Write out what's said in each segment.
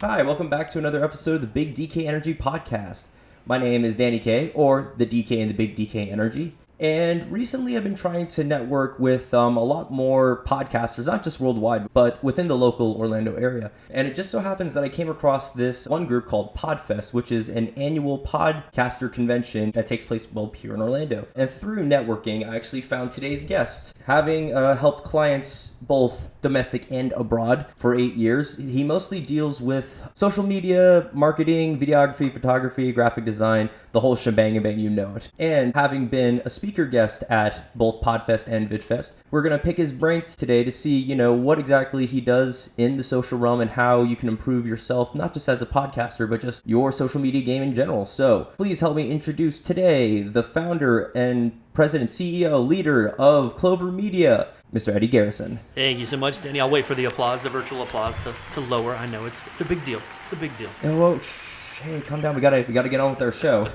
Hi, welcome back to another episode of the Big DK Energy Podcast. My name is Danny K, or the DK and the Big DK Energy. And recently I've been trying to network with a lot more podcasters, not just worldwide, but within the local Orlando area. And it just so happens that I came across this one group called Podfest, which is an annual podcaster convention that takes place here in Orlando. And through networking, I actually found today's guest. Having helped clients both domestic and abroad for 8 years, he mostly deals with social media, marketing, videography, photography, graphic design, the whole shebang and bang, you know it. And having been a speaker guest at both Podfest and VidFest, we're going to pick his brains today to see, what exactly he does in the social realm and how you can improve yourself, not just as a podcaster, but just your social media game in general. So please help me introduce today the founder and president, CEO, leader of Clover Media, Mr. Eddie Garrison. Thank you so much, Danny. I'll wait for the applause, the virtual applause to lower. I know it's a big deal. It's a big deal. Oh, hey, calm down. We gotta get on with our show.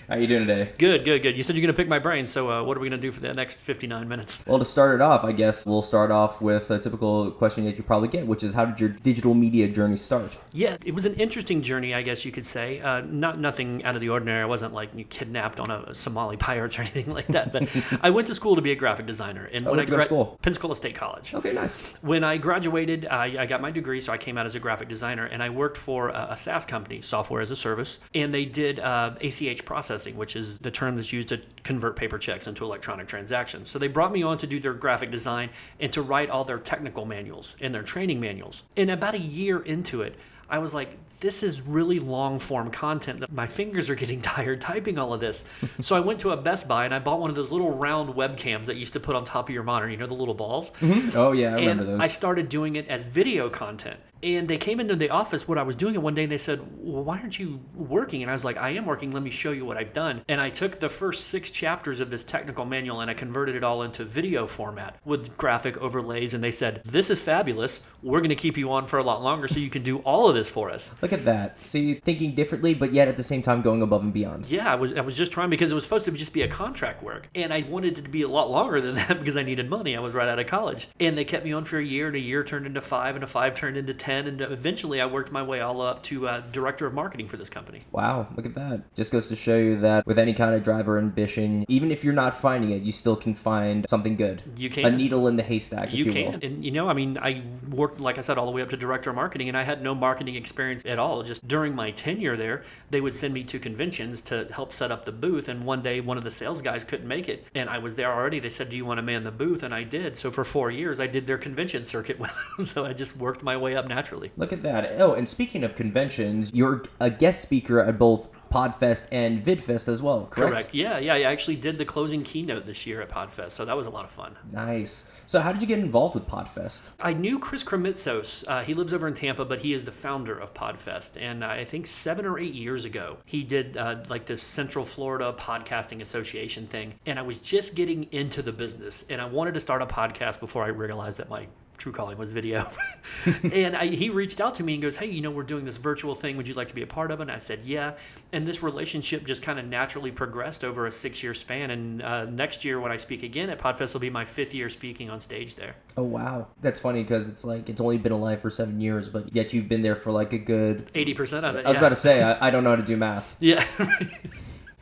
How you doing today? Good. You said you're going to pick my brain, so what are we going to do for the next 59 minutes? Well, to start it off, I guess we'll start off with a typical question that you probably get, which is, how did your digital media journey start? Yeah, it was an interesting journey, I guess you could say. Nothing out of the ordinary. I wasn't like kidnapped on a Somali pirate or anything like that. But I went to school to be a graphic designer. And when I graduated school? Pensacola State College. Okay, nice. When I graduated, I got my degree, so I came out as a graphic designer, and I worked for a SaaS company, software as a service, and they did ACH processing, which is the term that's used to convert paper checks into electronic transactions. So they brought me on to do their graphic design and to write all their technical manuals and their training manuals. And about a year into it, I was like, this is really long form content. My fingers are getting tired typing all of this. So I went to a Best Buy and I bought one of those little round webcams that you used to put on top of your monitor, the little balls. Mm-hmm. Oh yeah, I remember those. I started doing it as video content. And they came into the office when I was doing it one day and they said, well, why aren't you working? And I was like, I am working. Let me show you what I've done. And I took the first 6 chapters of this technical manual and I converted it all into video format with graphic overlays. And they said, this is fabulous. We're going to keep you on for a lot longer so you can do all of this for us. Look at that. See, thinking differently, but yet at the same time going above and beyond. Yeah, I was just trying because it was supposed to just be a contract work. And I wanted it to be a lot longer than that because I needed money. I was right out of college. And they kept me on for a year, and a year turned into 5, and a 5 turned into 10, and eventually I worked my way all up to director of marketing for this company. Wow, look at that. Just goes to show you that with any kind of drive or ambition, even if you're not finding it, you still can find something good. You can. A needle in the haystack, if you can. will. And I worked, like I said, all the way up to director of marketing, and I had no marketing experience at all. Just during my tenure there, they would send me to conventions to help set up the booth, and one day one of the sales guys couldn't make it, and I was there already. They said, do you want to man the booth? And I did. So for 4 years, I did their convention circuit with them, so I just worked my way up naturally. Look at that. Oh, and speaking of conventions, you're a guest speaker at both Podfest and VidFest as well, correct? Yeah. I actually did the closing keynote this year at Podfest, so that was a lot of fun. Nice. So how did you get involved with Podfest? I knew Chris Kremitzos. He lives over in Tampa, but he is the founder of Podfest. And I think 7 or 8 years ago, he did like this Central Florida Podcasting Association thing. And I was just getting into the business, and I wanted to start a podcast before I realized that my true calling was video. And he reached out to me and goes, hey, we're doing this virtual thing. Would you like to be a part of it? And I said, yeah. And this relationship just kind of naturally progressed over a 6-year span. And next year when I speak again at Podfest will be my 5th year speaking on stage there. Oh, wow. That's funny because it's like it's only been alive for 7 years, but yet you've been there for like a good 80% of it. I was about to say, I don't know how to do math. Yeah.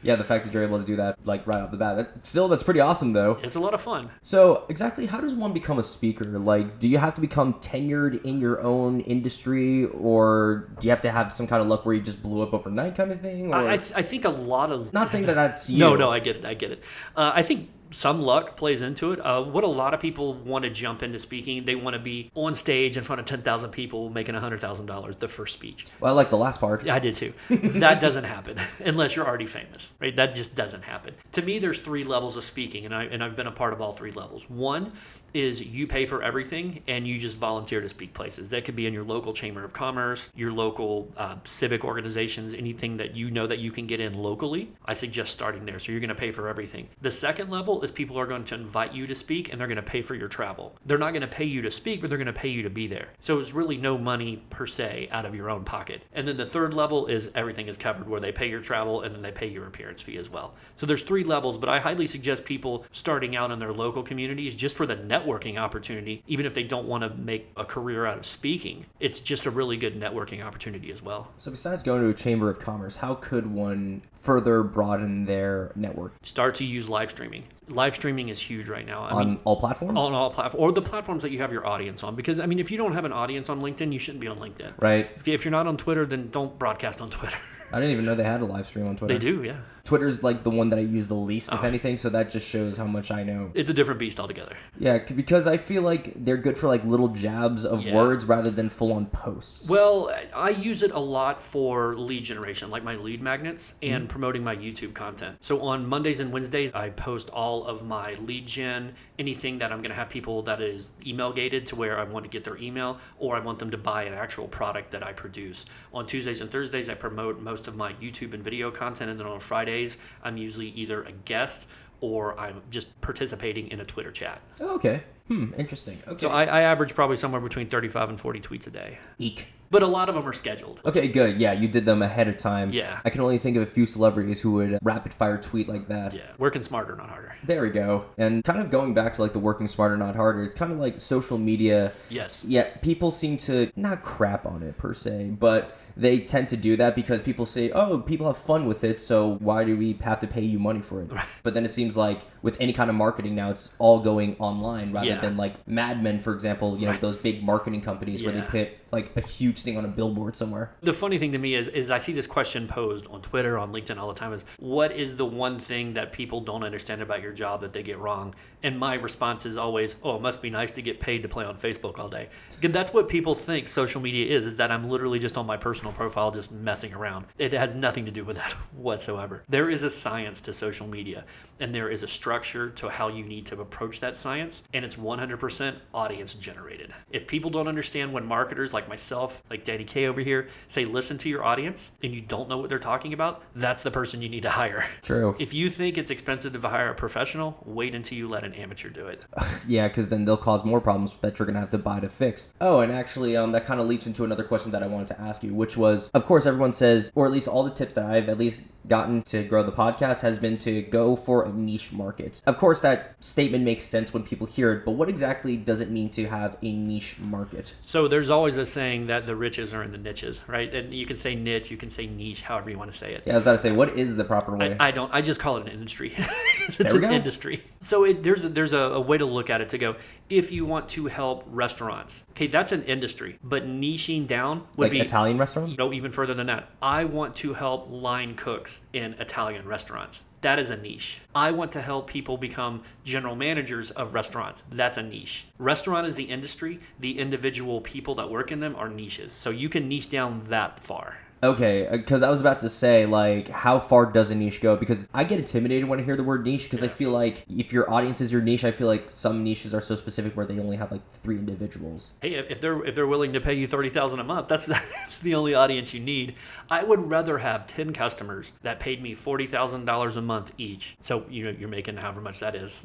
Yeah, the fact that you're able to do that like right off the bat, that's pretty awesome though. It's a lot of fun. So exactly how does one become a speaker? Like, do you have to become tenured in your own industry, or do you have to have some kind of luck where you just blew up overnight kind of thing? Or... I think a lot of... Not saying that that's you. No, I get it. I think some luck plays into it. What a lot of people want to jump into speaking, they want to be on stage in front of 10,000 people making $100,000 the first speech. Well, I like the last part. I did too. That doesn't happen unless you're already famous, right? That just doesn't happen. To me, there's 3 levels of speaking, and I've been a part of all 3 levels. One is you pay for everything and you just volunteer to speak places. That could be in your local chamber of commerce, your local civic organizations, anything that you know that you can get in locally. I suggest starting there. So you're going to pay for everything. The second level level is people are going to invite you to speak and they're going to pay for your travel. They're not going to pay you to speak, but they're going to pay you to be there. So it's really no money per se out of your own pocket. And then the third level is everything is covered, where they pay your travel and then they pay your appearance fee as well. So there's 3 levels, but I highly suggest people starting out in their local communities just for the networking opportunity, even if they don't want to make a career out of speaking. It's just a really good networking opportunity as well. So besides going to a chamber of commerce, how could one further broaden their network? Start to use live streaming. Live streaming is huge right now. On all platforms? On all platforms, or the platforms that you have your audience on. Because, if you don't have an audience on LinkedIn, you shouldn't be on LinkedIn. Right. If you're not on Twitter, then don't broadcast on Twitter. I didn't even know they had a live stream on Twitter. They do, yeah. Twitter's like the one that I use the least, if anything, so that just shows how much I know. It's a different beast altogether. Yeah, because I feel like they're good for like little jabs of words rather than full-on posts. Well, I use it a lot for lead generation, like my lead magnets, and promoting my YouTube content. So on Mondays and Wednesdays, I post all of my lead gen, anything that I'm going to have people that is email gated to where I want to get their email, or I want them to buy an actual product that I produce. On Tuesdays and Thursdays, I promote most of my YouTube and video content, and then on Fridays, I'm usually either a guest or I'm just participating in a Twitter chat. Oh, okay. Interesting. Okay. So I average probably somewhere between 35 and 40 tweets a day. Eek. But a lot of them are scheduled. Okay, good. Yeah, you did them ahead of time. Yeah. I can only think of a few celebrities who would rapid fire tweet like that. Yeah. Working smarter, not harder. There we go. And kind of going back to like the working smarter, not harder, it's kind of like social media. Yes. Yeah, people seem to not crap on it per se, but they tend to do that because people say, oh, people have fun with it, so why do we have to pay you money for it? Right. But then it seems like with any kind of marketing now, it's all going online rather than like Mad Men, for example, those big marketing companies where they put like a huge thing on a billboard somewhere. The funny thing to me is I see this question posed on Twitter, on LinkedIn all the time is, what is the one thing that people don't understand about your job that they get wrong? And my response is always, oh, it must be nice to get paid to play on Facebook all day. Because that's what people think social media is that I'm literally just on my personal profile just messing around. It has nothing to do with that whatsoever. There is a science to social media, and there is a structure to how you need to approach that science, and it's 100% audience generated. If people don't understand when marketers like myself, like Danny K over here, say listen to your audience, and you don't know what they're talking about, that's the person you need to hire. True. If you think it's expensive to hire a professional, wait until you let an amateur do it. Yeah, because then they'll cause more problems that you're going to have to buy to fix. Oh, and actually, that kind of leads into another question that I wanted to ask you, which was, of course, everyone says, or at least all the tips that I've at least gotten to grow the podcast has been to go for a niche market. Of course, that statement makes sense when people hear it, but what exactly does it mean to have a niche market? So there's always this saying that the riches are in the niches, right? And you can say niche, you can say niche, however you want to say it. Yeah, I was about to say, what is the proper way? I just call it an industry. It's an industry. So there's a way to look at it to go, if you want to help restaurants, okay, that's an industry, but niching down would like be Italian restaurants? No, even further than that. I want to help line cooks in Italian restaurants. That is a niche. I want to help people become general managers of restaurants. That's a niche. Restaurant is the industry. The individual people that work in them are niches. So you can niche down that far. Okay, because I was about to say, like, how far does a niche go? Because I get intimidated when I hear the word niche, because I feel like if your audience is your niche, I feel like some niches are so specific where they only have like 3 individuals. Hey, if they're willing to pay you $30,000 a month, that's the only audience you need. I would rather have 10 customers that paid me $40,000 a month each. So you're making however much that is.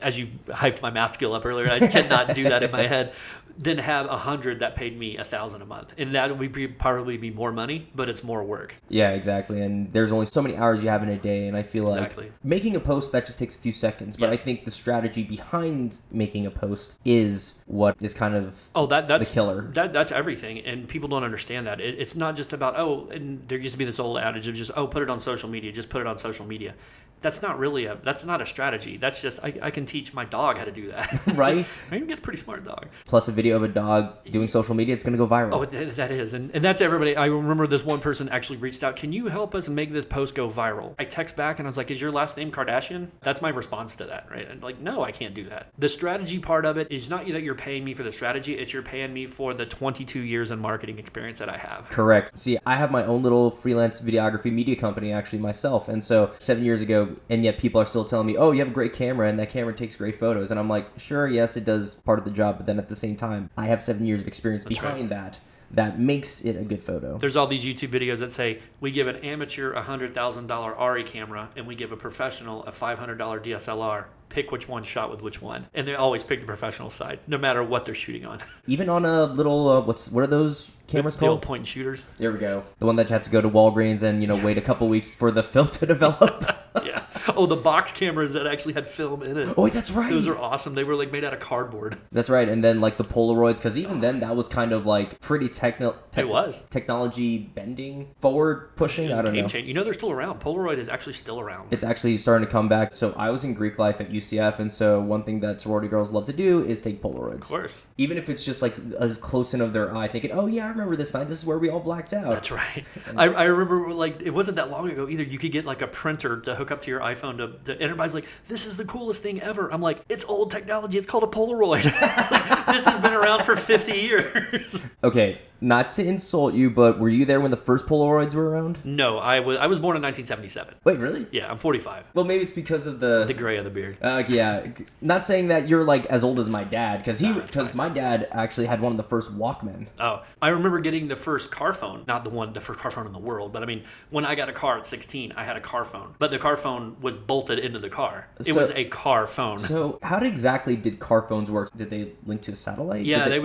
As you hyped my math skill up earlier, I cannot do that in my head. Then have 100 that paid me $1,000 a month, and that would probably be more money, but it's more work. Yeah, exactly. And there's only so many hours you have in a day, and I feel like making a post, that just takes a few seconds. But I think the strategy behind making a post is what is kind of the killer. That's everything, and people don't understand that. It's not just about and there used to be this old adage of just put it on social media, just put it on social media. That's not a strategy. That's just, I can teach my dog how to do that. Right? I can get a pretty smart dog. Plus a video of a dog doing social media, it's going to go viral. Oh, that is. And that's everybody. I remember this one person actually reached out, can you help us make this post go viral? I text back and I was like, is your last name Kardashian? That's my response to that, right? And like, no, I can't do that. The strategy part of it is not that you're paying me for the strategy, it's you're paying me for the 22 years in marketing experience that I have. Correct. See, I have my own little freelance videography media company actually myself. And so 7 years ago, and yet people are still telling me, oh, you have a great camera and that camera takes great photos. And I'm like, sure, yes, it does part of the job. But then at the same time, I have 7 years of experience behind that makes it a good photo. There's all these YouTube videos that say, we give an amateur a $100,000 ARRI camera and we give a professional a $500 DSLR. pick which one shot with which one. And they always pick the professional side, no matter what they're shooting on. Even on a little, what are those cameras The called? old point and shooters. There we go. The one that you had to go to Walgreens and, wait a couple weeks for the film to develop. Yeah. Oh, the box cameras that actually had film in it. Oh, wait, that's right. Those are awesome. They were like made out of cardboard. That's right. And then like the Polaroids, because even then that was kind of like pretty It was. technology bending, forward pushing. I don't know. Change. They're still around. Polaroid is actually still around. It's actually starting to come back. So I was in Greek life at UCF, and so one thing that sorority girls love to do is take Polaroids. Of course. Even if it's just like as close in of their eye, thinking, oh yeah, I remember this night. This is where we all blacked out. That's right. I remember like it wasn't that long ago either. You could get like a printer to hook up to your iPhone to and everybody's like, this is the coolest thing ever. I'm like, it's old technology. It's called a Polaroid. This has been around for 50 years. Okay, not to insult you, but were you there when the first Polaroids were around? No, I was born in 1977. Wait, really? Yeah, I'm 45. Well, maybe it's because of the gray of the beard. Yeah, not saying that you're like as old as my dad, because fine. my dad actually had one of the first Walkmen. Oh, I remember getting the first car phone. Not the first car phone in the world, but I mean, when I got a car at 16, I had a car phone. But the car phone was bolted into the car. It was a car phone. So how exactly did car phones work? Did they link to a satellite? Yeah, they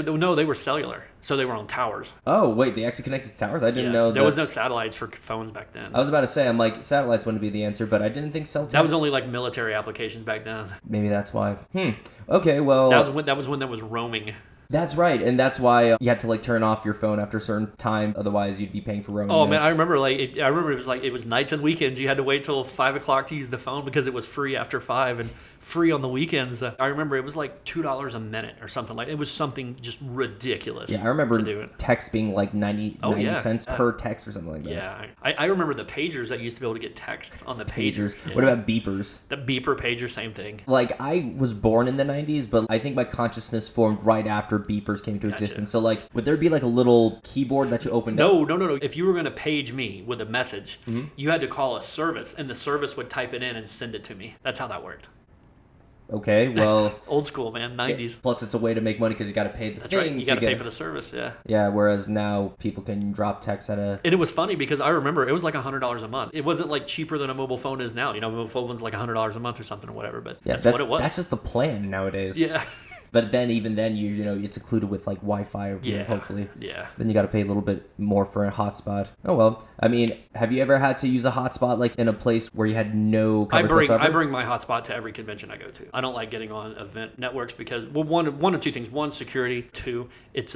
were cellular. So they were on towers. Oh, wait, they actually connected to towers? I didn't know. There was no satellites for phones back then. I was about to say, I'm like, satellites wouldn't be the answer, but I didn't think cell towers. That was only like military applications back then. Maybe that's why. Okay, well. That was when there was roaming. That's right, and that's why you had to like turn off your phone after a certain time, otherwise you'd be paying for roaming. Oh man, I remember it was nights and weekends. You had to wait till 5 o'clock to use the phone because it was free after 5 and free on the weekends. I remember it was like $2 a minute or something like. It was something just ridiculous. Yeah, I remember to do it. text being like 90 cents per text or something like that. Yeah, I remember the pagers that used to be able to get texts on the pagers. Yeah. What about beepers? The beeper pager, same thing. Like I was born in the 90s, but I think my consciousness formed right after beepers came into existence. So like, would there be like a little keyboard that you opened up? No. If you were going to page me with a message, you had to call a service, and the service would type it in and send it to me. That's how that worked. Okay, well... Old school, man. 90s. Yeah, plus, it's a way to make money because you got to pay the That's thing. Right. You got to pay for the service, yeah. Yeah, whereas now people can drop text at a... And it was funny because I remember it was like $100 a month. It wasn't like cheaper than a mobile phone is now. Mobile phone was like $100 a month or something or whatever, but that's what it was. That's just the plan nowadays. Yeah. But then, even then, you know, it's included with like Wi-Fi, or hopefully. Yeah. Then you got to pay a little bit more for a hotspot. Oh well. I mean, have you ever had to use a hotspot like in a place where you had no coverage whatsoever? I bring my hotspot to every convention I go to. I don't like getting on event networks because one of two things: one, security; two, it's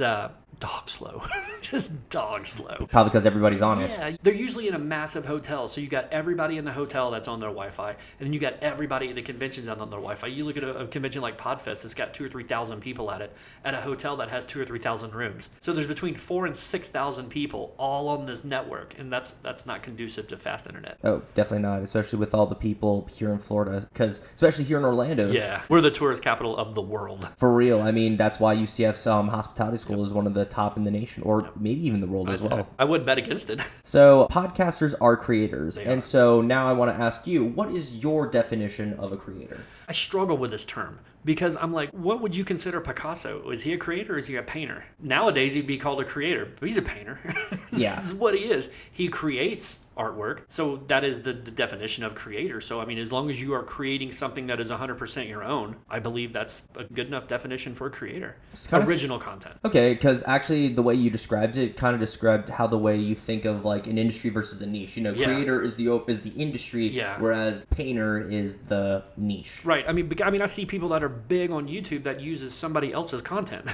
dog slow. Just dog slow. Probably because everybody's on it. Yeah, they're usually in a massive hotel, so you got everybody in the hotel that's on their Wi-Fi, and then you got everybody at the conventions on their Wi-Fi. You look at a convention like Podfest, it's got 2,000 or 3,000 people at it, at a hotel that has 2,000 or 3,000 rooms. So there's between 4,000 and 6,000 people all on this network, and that's not conducive to fast internet. Oh, definitely not, especially with all the people here in Florida, because especially here in Orlando. Yeah, we're the tourist capital of the world. For real. I mean, that's why UCF's hospitality school is one of the top in the nation, or maybe even the world as well. I wouldn't bet against it. So podcasters are creators. They and are. So now I want to ask you, what is your definition of a creator? I struggle with this term because I'm like, what would you consider Picasso? Is he a creator or is he a painter? Nowadays, he'd be called a creator, but he's a painter. Yeah. This is what he is. He creates artwork. So that is the definition of creator. So, I mean, as long as you are creating something that is 100% your own, I believe that's a good enough definition for a creator. Original content. Okay, because actually the way you described it kind of described how the way you think of like an industry versus a niche. You know, creator is the industry, whereas painter is the niche. Right. I mean, I see people that are big on YouTube that uses somebody else's content.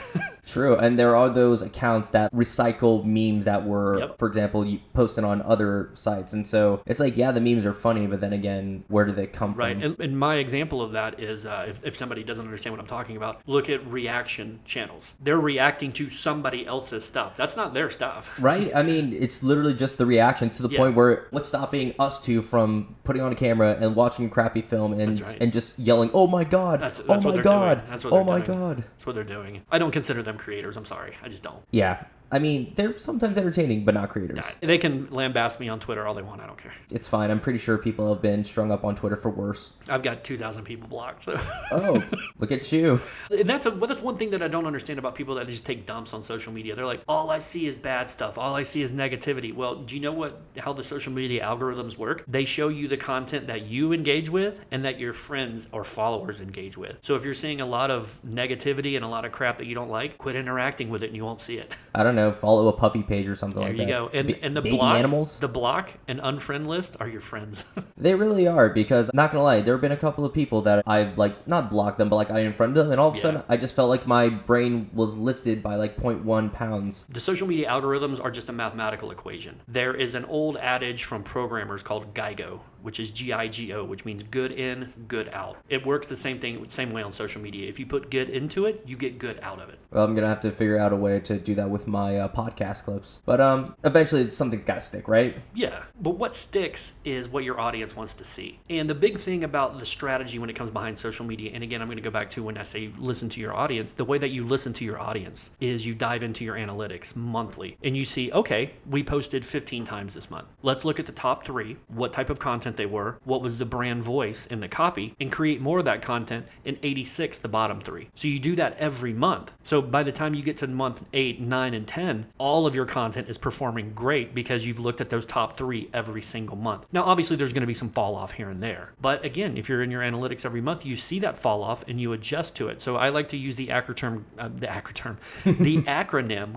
True, and there are those accounts that recycle memes that were, for example, you posted on other sites, and so it's like, yeah, the memes are funny, but then again, where do they come from? Right, and my example of that is if somebody doesn't understand what I'm talking about, look at reaction channels. They're reacting to somebody else's stuff. That's not their stuff. Right? I mean, it's literally just the reactions to the point where what's stopping us two from putting on a camera and watching a crappy film and just yelling, "Oh my God! That's oh my God! That's what they're oh my doing. God!" That's what they're doing. I don't consider them creators. I'm sorry. I just don't. Yeah. I mean, they're sometimes entertaining, but not creators. They can lambast me on Twitter all they want. I don't care. It's fine. I'm pretty sure people have been strung up on Twitter for worse. I've got 2,000 people blocked. So. Oh, look at you. And that's one thing that I don't understand about people that just take dumps on social media. They're like, all I see is bad stuff. All I see is negativity. Well, do you know how the social media algorithms work? They show you the content that you engage with and that your friends or followers engage with. So if you're seeing a lot of negativity and a lot of crap that you don't like, quit interacting with it and you won't see it. I don't know, follow a puppy page or something like that. There you go. And the baby block, animals? the block and unfriend list are your friends. They really are, because I'm not gonna lie, there have been a couple of people that I've not blocked them, but I unfriended them, and all of a sudden I just felt like my brain was lifted by 0.1 pounds. The social media algorithms are just a mathematical equation. There is an old adage from programmers called GIGO, which is GIGO, which means good in, good out. It works the same way on social media. If you put good into it, you get good out of it. Well, I'm gonna have to figure out a way to do that with my podcast clips. But eventually something's gotta stick, right? Yeah, but what sticks is what your audience wants to see. And the big thing about the strategy when it comes behind social media, and again, I'm gonna go back to when I say listen to your audience, the way that you listen to your audience is you dive into your analytics monthly and you see, okay, we posted 15 times this month. Let's look at the top 3, what type of content they were, what was the brand voice in the copy, and create more of that content in 86, the bottom 3. So you do that every month. So by the time you get to month 8, 9, and 10, all of your content is performing great because you've looked at those top 3 every single month. Now, obviously, there's going to be some fall off here and there. But again, if you're in your analytics every month, you see that fall off and you adjust to it. So I like to use the acronym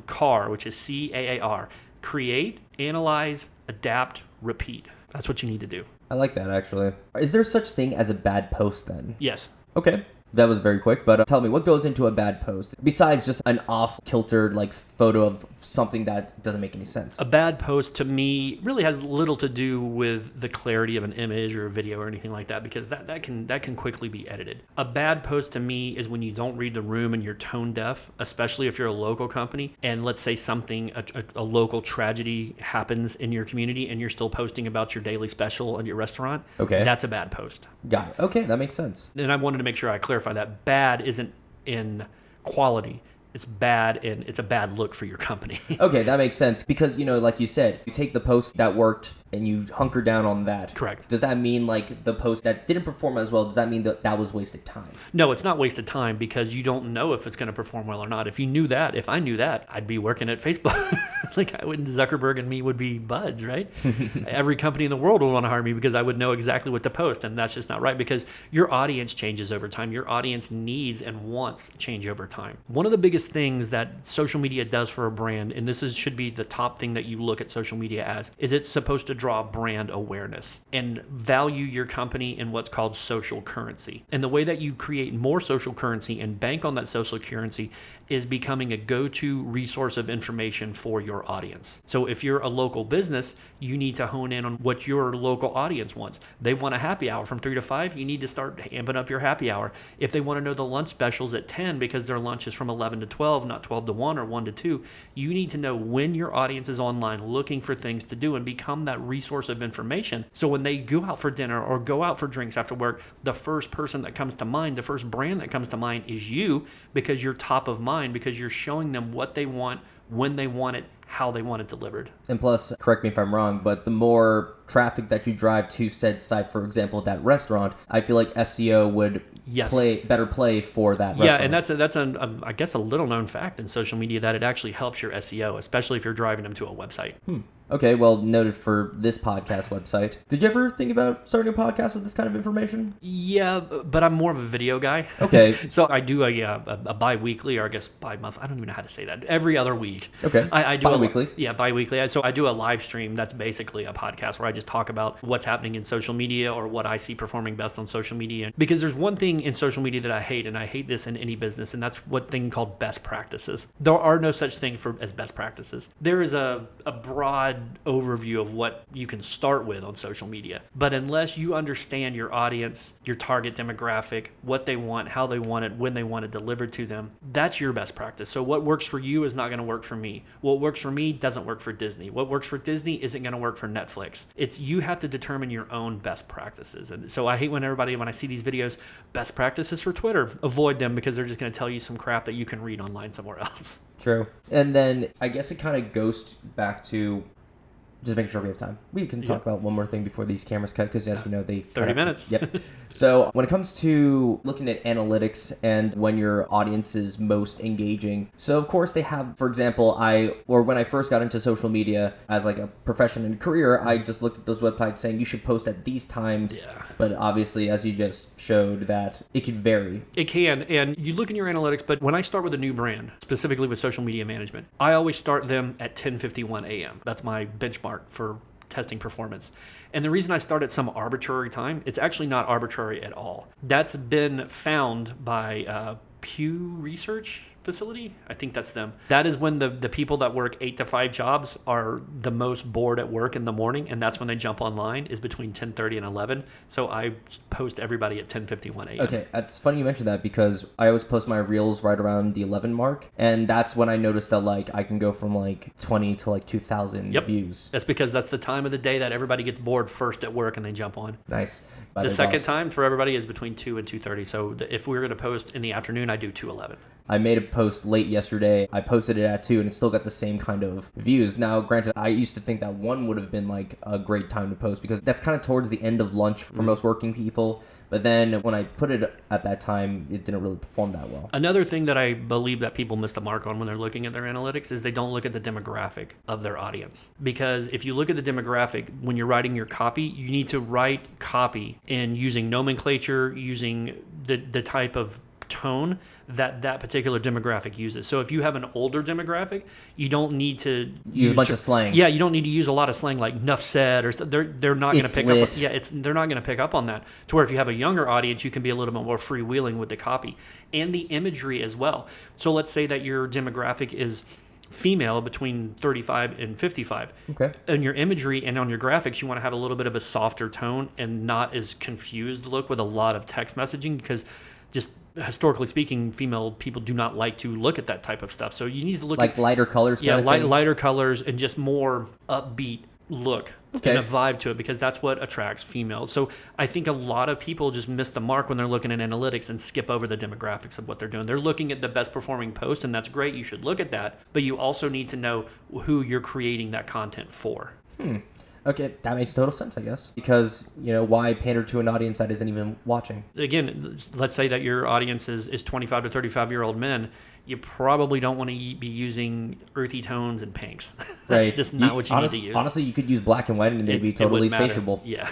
CAR, which is CAAR. Create, analyze, adapt, repeat. That's what you need to do. I like that, actually. Is there such thing as a bad post, then? Yes. Okay. That was very quick, but tell me, what goes into a bad post besides just an off-kiltered photo of something that doesn't make any sense? A bad post to me really has little to do with the clarity of an image or a video or anything like that, because that can quickly be edited. A bad post to me is when you don't read the room and you're tone deaf, especially if you're a local company and let's say a local tragedy happens in your community and you're still posting about your daily special at your restaurant. Okay. That's a bad post. Got it. Okay, that makes sense. And I wanted to make sure I clarify that bad isn't in quality. It's bad and it's a bad look for your company. Okay, that makes sense because, like you said, you take the post that worked and you hunker down on that. Correct. Does that mean the post that didn't perform as well, does that mean that was wasted time? No, it's not wasted time because you don't know if it's going to perform well or not. If I knew that, I'd be working at Facebook. Zuckerberg and me would be buds, right? Every company in the world would want to hire me because I would know exactly what to post, and that's just not right because your audience changes over time. Your audience needs and wants change over time. One of the biggest things that social media does for a brand, and should be the top thing that you look at social media as, is it's supposed to draw brand awareness and value your company in what's called social currency. And the way that you create more social currency and bank on that social currency is becoming a go-to resource of information for your audience. So if you're a local business, you need to hone in on what your local audience wants. They want a happy hour from 3 to 5, you need to start amping up your happy hour. If they want to know the lunch specials at 10 because their lunch is from 11 to 12, not 12 to 1 or 1 to 2, you need to know when your audience is online looking for things to do and become that resource of information. So when they go out for dinner or go out for drinks after work, the first person that comes to mind, the first brand that comes to mind is you, because you're top of mind, because you're showing them what they want, when they want it, how they want it delivered. And plus, correct me if I'm wrong, but the more traffic that you drive to said site, for example, that restaurant, I feel like SEO would play for that restaurant. Yeah, and that's I guess a little known fact in social media that it actually helps your SEO, especially if you're driving them to a website. Okay, well, noted for this podcast website. Did you ever think about starting a podcast with this kind of information? Yeah, but I'm more of a video guy. Okay. So I do a bi-weekly, or I guess bi-month. I don't even know how to say that. Every other week. Okay. I do bi-weekly? Bi-weekly. So I do a live stream that's basically a podcast where I just talk about what's happening in social media or what I see performing best on social media. Because there's one thing in social media that I hate, and I hate this in any business, and that's what thing called best practices. There are no such thing as best practices. There is a broad overview of what you can start with on social media. But unless you understand your audience, your target demographic, what they want, how they want it, when they want it delivered to them, that's your best practice. So what works for you is not going to work for me. What works for me doesn't work for Disney. What works for Disney isn't going to work for Netflix. You have to determine your own best practices. And so I hate when I see these videos, best practices for Twitter, avoid them because they're just going to tell you some crap that you can read online somewhere else. True. And then I guess it kind of goes back to just making sure we have time. We can talk about one more thing before these cameras cut, because as you know, they 30 minutes. Yep. So when it comes to looking at analytics and when your audience is most engaging, so of course they have, for example, when I first got into social media as like a profession and career, I just looked at those websites saying you should post at these times. Yeah. But obviously, as you just showed, that it can vary. It can, and you look in your analytics, but when I start with a new brand, specifically with social media management, I always start them at 10:51 a.m. That's my benchmark for testing performance. And the reason I start at some arbitrary time, it's actually not arbitrary at all. That's been found by Pew Research Facility. I think that's them. That is when the people that work 8 to 5 jobs are the most bored at work in the morning, and that's when they jump online, is between 10:30 and 11. So I post everybody at 10:51 a.m. Okay, it's funny you mentioned that, because I always post my reels right around the 11 mark, and that's when I noticed that like I can go from like 20 to like 2,000 views. That's because that's the time of the day that everybody gets bored first at work and they jump on. Nice. The second time for everybody is between 2 and 2:30. So if we were going to post in the afternoon, I do 2:11. I made a post late yesterday. I posted it at 2 and it still got the same kind of views. Now, granted, I used to think that 1 would have been like a great time to post, because that's kind of towards the end of lunch for most working people. But then when I put it at that time, it didn't really perform that well. Another thing that I believe that people miss the mark on when they're looking at their analytics is they don't look at the demographic of their audience. Because if you look at the demographic, when you're writing your copy, you need to write copy in using nomenclature, using the type of tone that particular demographic uses. So if you have an older demographic, you don't need to use a bunch of slang. Yeah, you don't need to use a lot of slang like "nuff said" or they're not going to pick lit. up. Yeah, they're not going to pick up on that. To where if you have a younger audience, you can be a little bit more freewheeling with the copy and the imagery as well. So let's say that your demographic is female between 35 and 55. Okay. In your imagery and on your graphics, you want to have a little bit of a softer tone and not as confused look with a lot of text messaging, because just historically speaking, female people do not like to look at that type of stuff. So you need to look like lighter colors. Yeah, kind of thing? lighter colors and just more upbeat look and a vibe to it, because that's what attracts females. So I think a lot of people just miss the mark when they're looking at analytics and skip over the demographics of what they're doing. They're looking at the best performing post, and that's great. You should look at that, but you also need to know who you're creating that content for. Okay, that makes total sense, I guess. Because, why pander to an audience that isn't even watching? Again, let's say that your audience is 25 to 35-year-old men. You probably don't want to be using earthy tones and pinks. That's just not what you need to use. Honestly, you could use black and white and they'd be totally satiable. Yeah.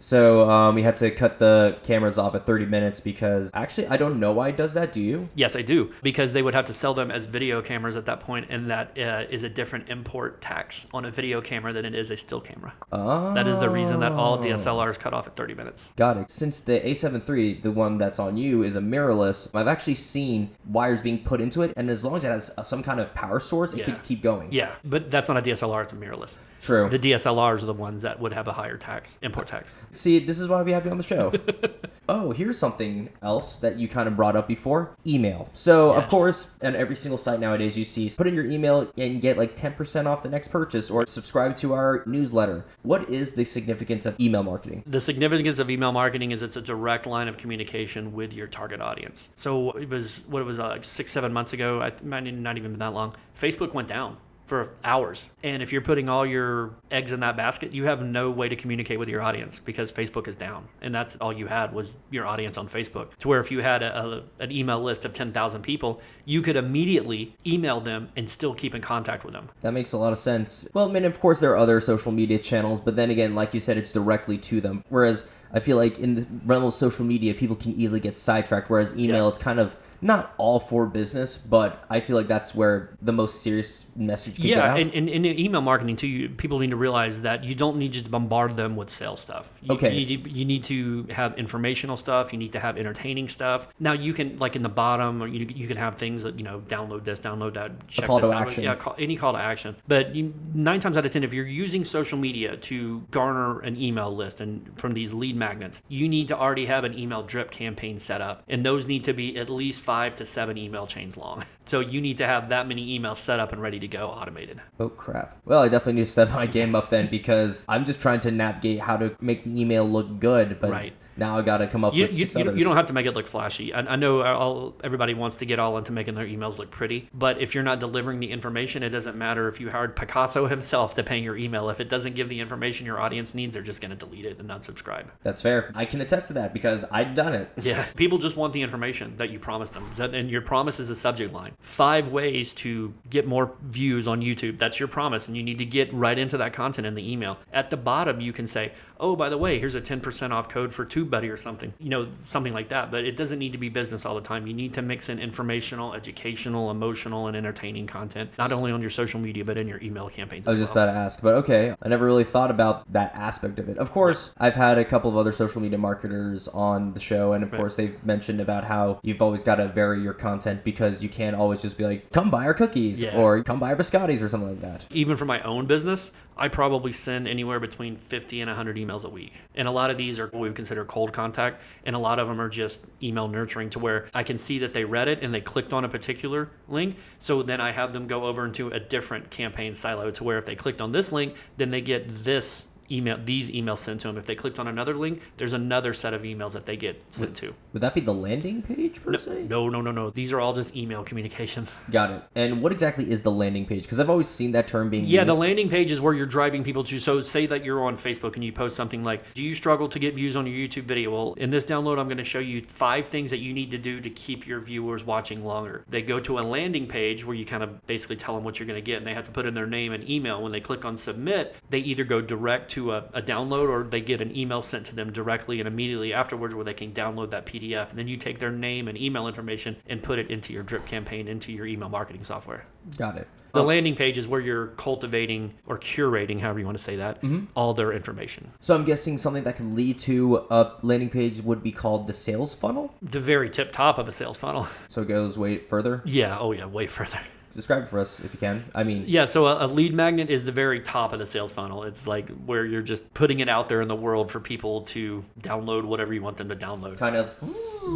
So we had to cut the cameras off at 30 minutes because actually I don't know why it does that. Do you? Yes, I do. Because they would have to sell them as video cameras at that point, and that is a different import tax on a video camera than it is a still camera. Oh. That is the reason that all DSLRs cut off at 30 minutes. Got it. Since the A7 III, the one that's on you, is a mirrorless, I've actually seen wires being put into it, and as long as it has some kind of power source, it could keep going. Yeah, but that's not a DSLR, it's a mirrorless. True. The DSLRs are the ones that would have a higher tax, import tax. See, this is why we have you on the show. Oh, here's something else that you kind of brought up before. Email. So, of course, on every single site nowadays you see, put in your email and get like 10% off the next purchase, or subscribe to our newsletter. What is the significance of email marketing? The significance of email marketing is it's a direct line of communication with your target audience. So it was, like 6-7 months ago, not even been that long, Facebook went down for hours. And if you're putting all your eggs in that basket, you have no way to communicate with your audience because Facebook is down. And that's all you had was your audience on Facebook. To where if you had an email list of 10,000 people, you could immediately email them and still keep in contact with them. That makes a lot of sense. Well, I mean, of course, there are other social media channels, but then again, like you said, it's directly to them. Whereas I feel like in the realm of social media, people can easily get sidetracked, whereas email, it's kind of not all for business, but I feel like that's where the most serious message can get out. Yeah, and in email marketing too, people need to realize that you don't need to just bombard them with sales stuff. You need to have informational stuff. You need to have entertaining stuff. Now you can, like in the bottom, or you can have things that, download this, download that, check call this to out. action. Yeah, any call to action. But 9 times out of 10, if you're using social media to garner an email list and from these lead magnets, you need to already have an email drip campaign set up, and those need to be at least 5 to 7 email chains long. So you need to have that many emails set up and ready to go, automated. Oh crap. Well, I definitely need to step my game up then, because I'm just trying to navigate how to make the email look good, but Right. Now I got to come up with six others. You don't have to make it look flashy. I know everybody wants to get all into making their emails look pretty, but if you're not delivering the information, it doesn't matter if you hired Picasso himself to paint your email. If it doesn't give the information your audience needs, they're just going to delete it and unsubscribe. That's fair. I can attest to that because I've done it. Yeah. People just want the information that you promised them. And your promise is a subject line. 5 ways to get more views on YouTube. That's your promise. And you need to get right into that content in the email. At the bottom, you can say, oh, by the way, here's a 10% off code for TubeBuddy or something, something like that. But it doesn't need to be business all the time. You need to mix in informational, educational, emotional, and entertaining content, not only on your social media, but in your email campaigns. I was just about to ask, but okay. I never really thought about that aspect of it. Of course, I've had a couple of other social media marketers on the show, and of course, they've mentioned about how you've always got to vary your content because you can't always just be like, come buy our cookies or come buy our biscottis or something like that. Even for my own business, I probably send anywhere between 50 and 100 emails a week. And a lot of these are what we would consider cold contact. And a lot of them are just email nurturing to where I can see that they read it and they clicked on a particular link. So then I have them go over into a different campaign silo to where if they clicked on this link, then they get these emails sent to them. If they clicked on another link, there's another set of emails that they get sent to. Would that be the landing page per se? No. These are all just email communications. Got it. And what exactly is the landing page? Because I've always seen that term being used. Yeah, the landing page is where you're driving people to. So say that you're on Facebook and you post something like, do you struggle to get views on your YouTube video? Well, in this download, I'm going to show you 5 things that you need to do to keep your viewers watching longer. They go to a landing page where you kind of basically tell them what you're going to get, and they have to put in their name and email. When they click on submit, they either go direct to a download or they get an email sent to them directly and immediately afterwards where they can download that PDF. And then you take their name and email information and put it into your drip campaign, into your email marketing software. Got it. The landing page is where you're cultivating or curating, however you want to say that, all their information. So I'm guessing something that could lead to a landing page would be called the sales funnel? The very tip top of a sales funnel. So it goes way further? Yeah. Oh, yeah. Way further. Describe it for us if you can. So a lead magnet is the very top of the sales funnel. It's like where you're just putting it out there in the world for people to download whatever you want them to download. Kind of.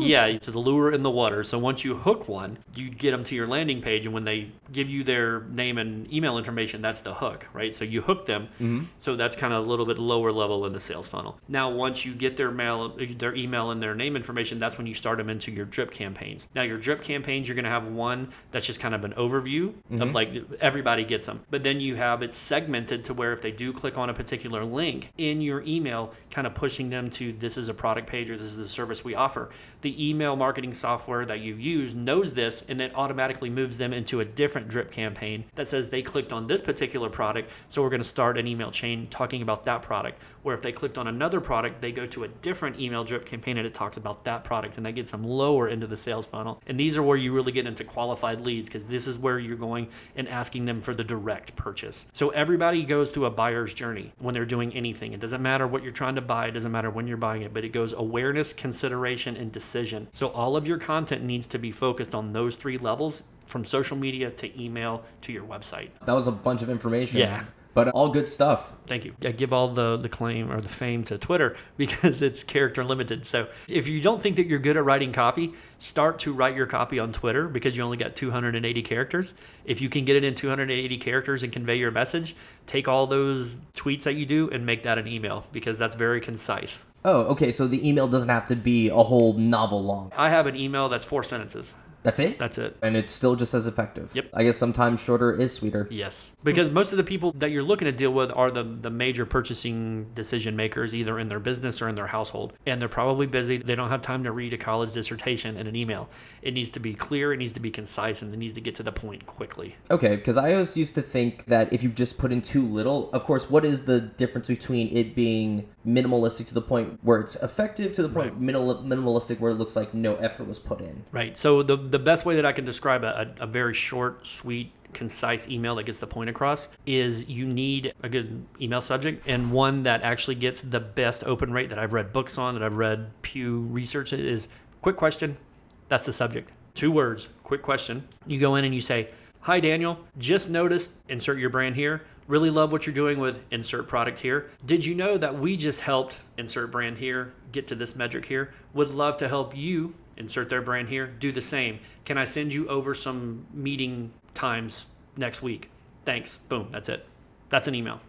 Yeah, to the lure in the water. So once you hook one, you get them to your landing page, and when they give you their name and email information, that's the hook, right? So you hook them. So that's kind of a little bit lower level in the sales funnel. Now, once you get their email and their name information, that's when you start them into your drip campaigns. Now, your drip campaigns, you're going to have one that's just kind of an overview of like everybody gets them. But then you have it segmented to where if they do click on a particular link in your email, kind of pushing them to this is a product page or this is the service we offer. The email marketing software that you use knows this and then automatically moves them into a different drip campaign that says they clicked on this particular product. So we're going to start an email chain talking about that product. Where if they clicked on another product, they go to a different email drip campaign and it talks about that product, and that gets them lower into the sales funnel. And these are where you really get into qualified leads, because this is where you're going and asking them for the direct purchase. So everybody goes through a buyer's journey when they're doing anything. It doesn't matter what you're trying to buy. It doesn't matter when you're buying it, but it goes awareness, consideration, and decision. So all of your content needs to be focused on those 3 levels, from social media to email to your website. That was a bunch of information. Yeah. But all good stuff. Thank you. I give all the claim or the fame to Twitter because it's character limited. So if you don't think that you're good at writing copy, start to write your copy on Twitter because you only got 280 characters. If you can get it in 280 characters and convey your message, take all those tweets that you do and make that an email because that's very concise. Oh, okay. So the email doesn't have to be a whole novel long. I have an email that's 4 sentences. That's it? That's it. And it's still just as effective. Yep. I guess sometimes shorter is sweeter. Yes. Because most of the people that you're looking to deal with are the major purchasing decision makers, either in their business or in their household. And they're probably busy. They don't have time to read a college dissertation in an email. It needs to be clear, it needs to be concise, and it needs to get to the point quickly. Okay, because I always used to think that if you just put in too little, of course, what is the difference between it being minimalistic to the point where it's effective to the point minimalistic where it looks like no effort was put in? Right. So the best way that I can describe a very short, sweet, concise email that gets the point across is you need a good email subject and one that actually gets the best open rate that I've read books on, that I've read Pew research is quick question. That's the subject. 2 words, quick question. You go in and you say, hi, Daniel, just noticed, insert your brand here. Really love what you're doing with insert product here. Did you know that we just helped insert brand here, get to this metric here? Would love to help you, insert their brand here, do the same. Can I send you over some meeting times next week? Thanks. Boom. That's it. That's an email,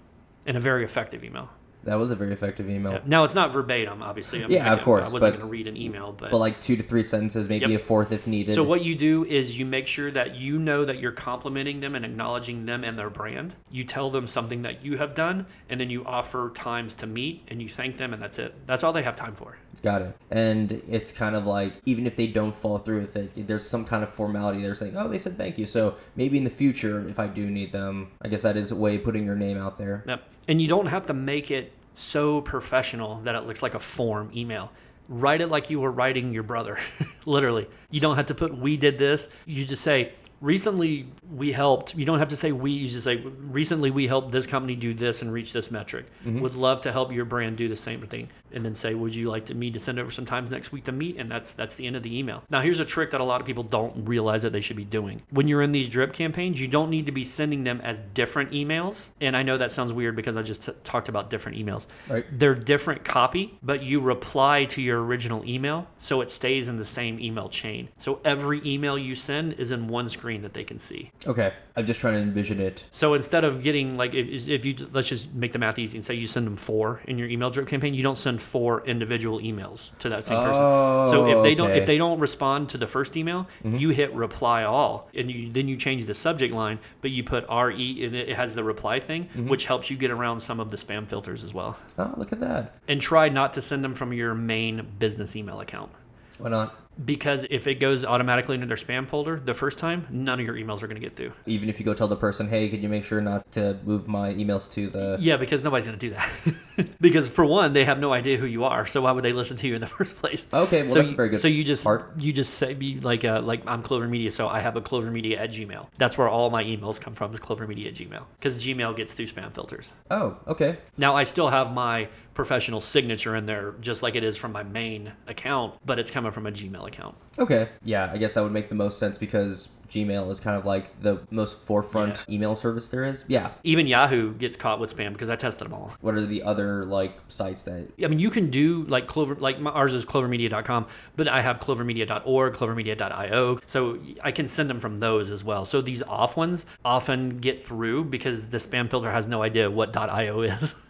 and a very effective email. That was a very effective email. Yeah. Now, it's not verbatim, obviously. I mean, Yeah, of course, I wasn't but- going to read an email, but... But like 2 to 3 sentences, maybe Yep. a fourth if needed. So what you do is you make sure that you know that you're complimenting them and acknowledging them and their brand. You tell them something that you have done, and then you offer times to meet, and you thank them, and that's it. That's all they have time for. Got it. And it's kind of like, even if they don't follow through with it, there's some kind of formality. They're saying, oh, they said thank you. So maybe in the future, if I do need them, I guess that is a way of putting your name out there. Yep. And you don't have to make it so professional that it looks like a form email. Write it like you were writing your brother. Literally. You don't have to put, we did this. You just say, recently we helped. You don't have to say we. You just say, recently we helped this company do this and reach this metric. Would love to help your brand do the same thing. And then say, would you like me to send over some times next week to meet? And that's the end of the email. Now, here's a trick that a lot of people don't realize that they should be doing. When you're in these drip campaigns, you don't need to be sending them as different emails. And I know that sounds weird because I just talked about different emails. Right. They're different copy, but you reply to your original email, so it stays in the same email chain. So every email you send is in one screen that they can see. Okay. I'm just trying to envision it. So instead of getting, like, if you, let's just make the math easy and say you send them 4 in your email drip campaign, you don't send 4 individual emails to that same person. So if they don't respond to the first email, you hit reply all, and then you change the subject line, but you put RE, and it has the reply thing, which helps you get around some of the spam filters as well. Oh, look at that. And try not to send them from your main business email account. Why not? Because if it goes automatically into their spam folder the first time, none of your emails are going to get through. Even if you go tell the person, hey, could you make sure not to move my emails to the... Yeah, because nobody's going to do that. Because for one, they have no idea who you are, so why would they listen to you in the first place? Okay, well, that's a very good So you just part. you just say, be like I'm Clover Media, so I have a Clover Media at Gmail. That's where all my emails come from, is Clover Media at Gmail, because Gmail gets through spam filters. Oh, okay. Now, I still have my professional signature in there, just like it is from my main account, but it's coming from a Gmail account. Okay. Yeah, I guess that would make the most sense because Gmail is kind of like the most forefront email service there is. Yeah. Even Yahoo gets caught with spam because I tested them all. What are the other like sites that... I mean, you can do like Clover, like ours is clovermedia.com, but I have clovermedia.org, clovermedia.io, so I can send them from those as well. So these off ones often get through because the spam filter has no idea what .io is.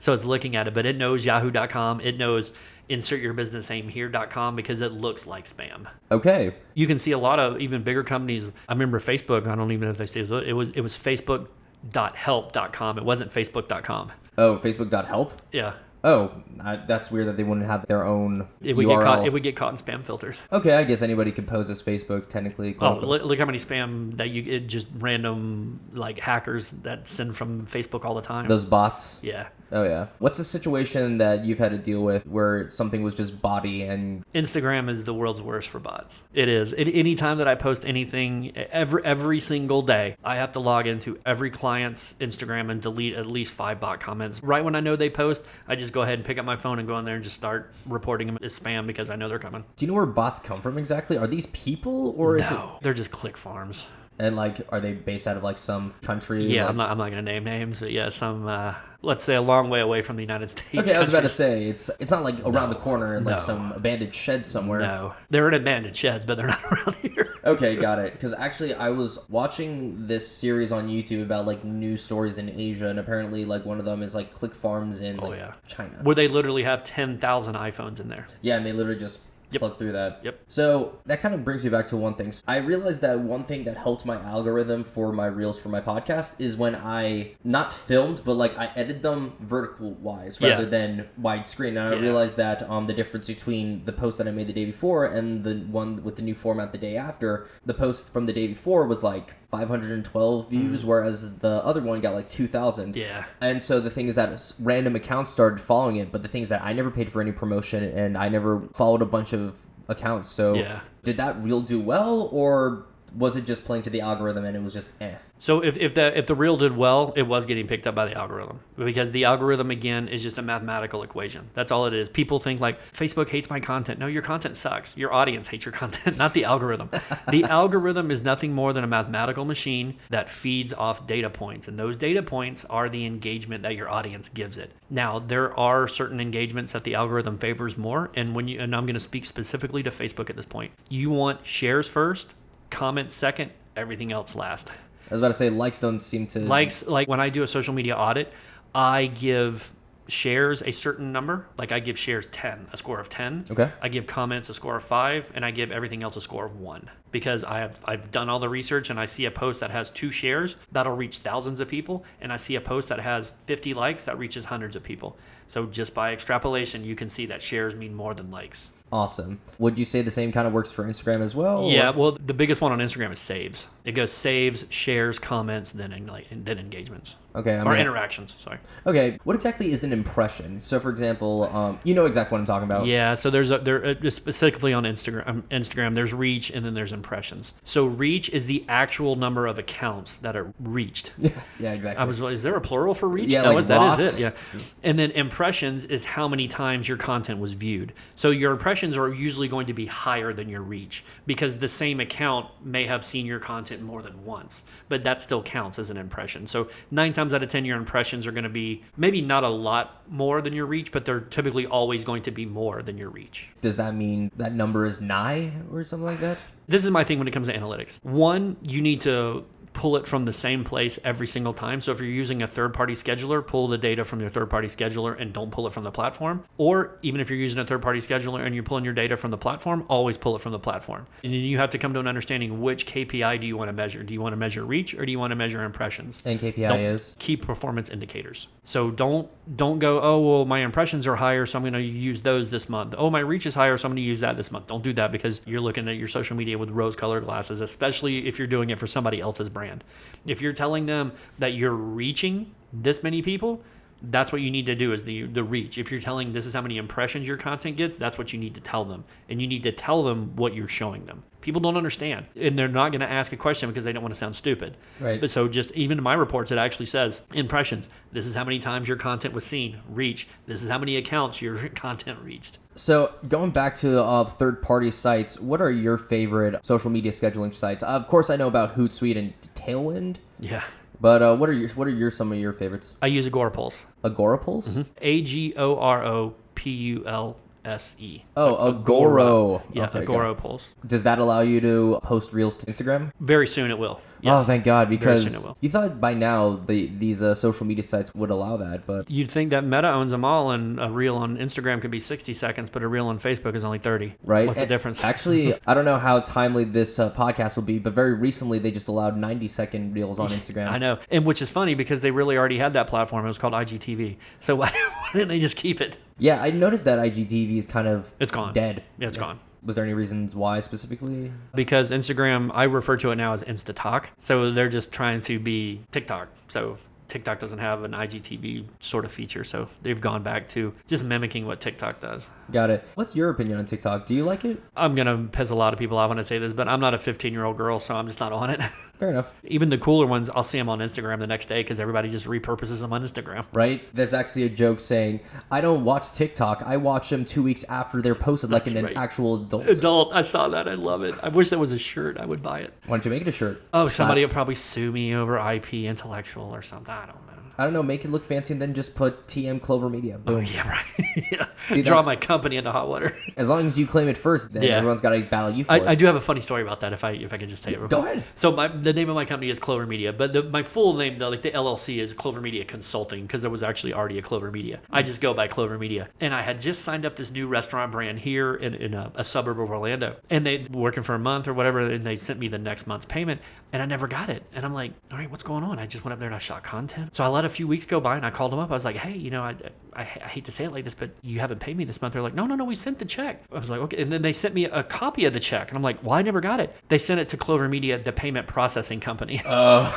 So it's looking at it, but it knows yahoo.com, it knows insert your business name here.com because it looks like spam. Okay. You can see a lot of even bigger companies. I remember Facebook, I don't even know if they say it was facebook.help.com. It wasn't facebook.com. Oh, facebook.help? Yeah. Oh, that's weird that they wouldn't have their own It would URL. it would get caught in spam filters. Okay, I guess anybody could pose as Facebook technically. Oh, look how many spam that you get, just random like hackers that send from Facebook all the time. Those bots. Yeah. Oh yeah. What's a situation that you've had to deal with where something was just body and... Instagram is the world's worst for bots. It is. Any time that I post anything, every single day, I have to log into every client's Instagram and delete at least 5 bot comments. Right when I know they post, I just go ahead and pick up my phone and go in there and just start reporting them as spam because I know they're coming. Do you know where bots come from exactly? Are these people or is it... No, they're just click farms. And like, are they based out of like some country? Yeah, like... I'm not gonna name names, but yeah, some let's say a long way away from the United States. Okay, I was about to countries. say it's not like around the corner in like some abandoned shed somewhere. No, they're in abandoned sheds, but they're not around here. Okay, got it. Because actually, I was watching this series on YouTube about like news stories in Asia, and apparently, like one of them is like click farms in China, where they literally have 10,000 iPhones in there. Yeah, and they literally just plug through that. Yep. So that kind of brings me back to one thing. I realized that one thing that helped my algorithm for my reels for my podcast is when I not filmed, but like I edited them vertical wise rather than widescreen. And I realized that the difference between the post that I made the day before and the one with the new format the day after, the post from the day before was like 512 views, whereas the other one got like 2,000. Yeah. And so the thing is that random accounts started following it, but the thing is that I never paid for any promotion and I never followed a bunch of accounts. So did that reel do well, or was it just playing to the algorithm and it was just eh? So if the reel did well, it was getting picked up by the algorithm, because the algorithm again is just a mathematical equation. That's all it is. People think like Facebook hates my content. No, your content sucks. Your audience hates your content, not the algorithm. The algorithm is nothing more than a mathematical machine that feeds off data points, and those data points are the engagement that your audience gives it. Now, there are certain engagements that the algorithm favors more, and and I'm going to speak specifically to Facebook at this point. You want shares first, comments second, everything else last. I was about to say likes don't seem to... Likes, like when I do a social media audit, I give shares a certain number. Like I give shares 10, a score of 10. Okay. I give comments a score of 5, and I give everything else a score of 1. Because I've done all the research, and I see a post that has 2 shares, that'll reach thousands of people, and I see a post that has 50 likes, that reaches hundreds of people. So just by extrapolation, you can see that shares mean more than likes. Awesome. Would you say the same kind of works for Instagram as well? Yeah, well, the biggest one on Instagram is saves. It goes saves, shares, comments, then engagements. Okay. Or interactions, sorry. Okay. What exactly is an impression? So, for example, you know exactly what I'm talking about. Yeah, so there's specifically on Instagram, there's reach and then there's impressions. So reach is the actual number of accounts that are reached. Yeah, exactly. Is there a plural for reach? Yeah, that is it. Yeah. And then impressions is how many times your content was viewed. So your impressions are usually going to be higher than your reach because the same account may have seen your content more than once, but that still counts as an impression. So 9 times out of 10, your impressions are going to be maybe not a lot more than your reach, but they're typically always going to be more than your reach. Does that mean that number is nigh or something like that? This is my thing when it comes to analytics. One, you need to pull it from the same place every single time. So if you're using a third-party scheduler, pull the data from your third-party scheduler and don't pull it from the platform. Or even if you're using a third-party scheduler and you're pulling your data from the platform, always pull it from the platform. And then you have to come to an understanding which KPI do you want to measure. Do you want to measure reach or do you want to measure impressions? And KPI is? Key performance indicators. So don't go, oh, well, my impressions are higher, so I'm going to use those this month. Oh, my reach is higher, so I'm going to use that this month. Don't do that because you're looking at your social media with rose-colored glasses, especially if you're doing it for somebody else's brand. If you're telling them that you're reaching this many people, that's what you need to do is the reach. If you're telling this is how many impressions your content gets, that's what you need to tell them. And you need to tell them what you're showing them. People don't understand. And they're not going to ask a question because they don't want to sound stupid. Right. But so just even in my reports, it actually says impressions. This is how many times your content was seen. Reach. This is how many accounts your content reached. So going back to third-party sites, what are your favorite social media scheduling sites? Of course, I know about Hootsuite and Tailwind. Yeah. But what are some of your favorites? I use Agorapulse. Agorapulse? Agorapulse. Oh, Agoro. Yeah, okay, Agorapulse. Does that allow you to post reels to Instagram? Very soon it will. Yes. Oh, thank God, because Very soon it will. you thought by now these social media sites would allow that, but... You'd think that Meta owns them all, and a reel on Instagram could be 60 seconds, but a reel on Facebook is only 30. Right. What's the difference? Actually, I don't know how timely this podcast will be, but very recently they just allowed 90-second reels on Instagram. I know, and which is funny because they really already had that platform. It was called IGTV. So why didn't they just keep it? Yeah, I noticed that IGTV is kind of... It's gone. Dead. Yeah, it's gone. Was there any reasons why specifically? Because Instagram, I refer to it now as InstaTalk. So they're just trying to be TikTok. So TikTok doesn't have an IGTV sort of feature. So they've gone back to just mimicking what TikTok does. Got it. What's your opinion on TikTok? Do you like it? I'm going to piss a lot of people off when I say this, but I'm not a 15-year-old girl, so I'm just not on it. Fair enough. Even the cooler ones, I'll see them on Instagram the next day because everybody just repurposes them on Instagram. Right? There's actually a joke saying, I don't watch TikTok. I watch them 2 weeks after they're posted, like an actual adult. I saw that. I love it. I wish that was a shirt. I would buy it. Why don't you make it a shirt? Oh, somebody will probably sue me over IP intellectual or something. I don't know. I don't know, make it look fancy and then just put TM Clover Media. Boom. Oh, yeah, right. Yeah. See, Draw my company into hot water. As long as you claim it first, then everyone's got to battle you for it. I do have a funny story about that if I can just tell you real quick. Go ahead. So the name of my company is Clover Media, but my full name, the LLC, is Clover Media Consulting because there was actually already a Clover Media. I just go by Clover Media. And I had just signed up this new restaurant brand here in a suburb of Orlando. And they were working for a month or whatever, and they sent me the next month's payment, and I never got it. And I'm like, all right, what's going on? I just went up there and I shot content. So I let a few weeks go by, and I called them up. I was like, hey, I hate to say it like this, but you haven't paid me this month. They're like, no, we sent the check. I was like, okay. And then they sent me a copy of the check. And I'm like, well, I never got it. They sent it to Clover Media, the payment processing company. Oh.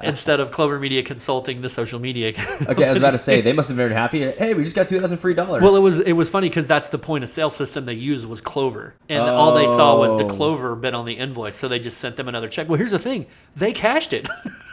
Instead of Clover Media Consulting, the social media company. Okay, I was about to say, they must have been very happy. Hey, we just got $2,000 free. Well, it was funny because that's the point of sale system they used was Clover. And all they saw was the Clover bit on the invoice. So they just sent them another check. Well, here's the thing. They cashed it.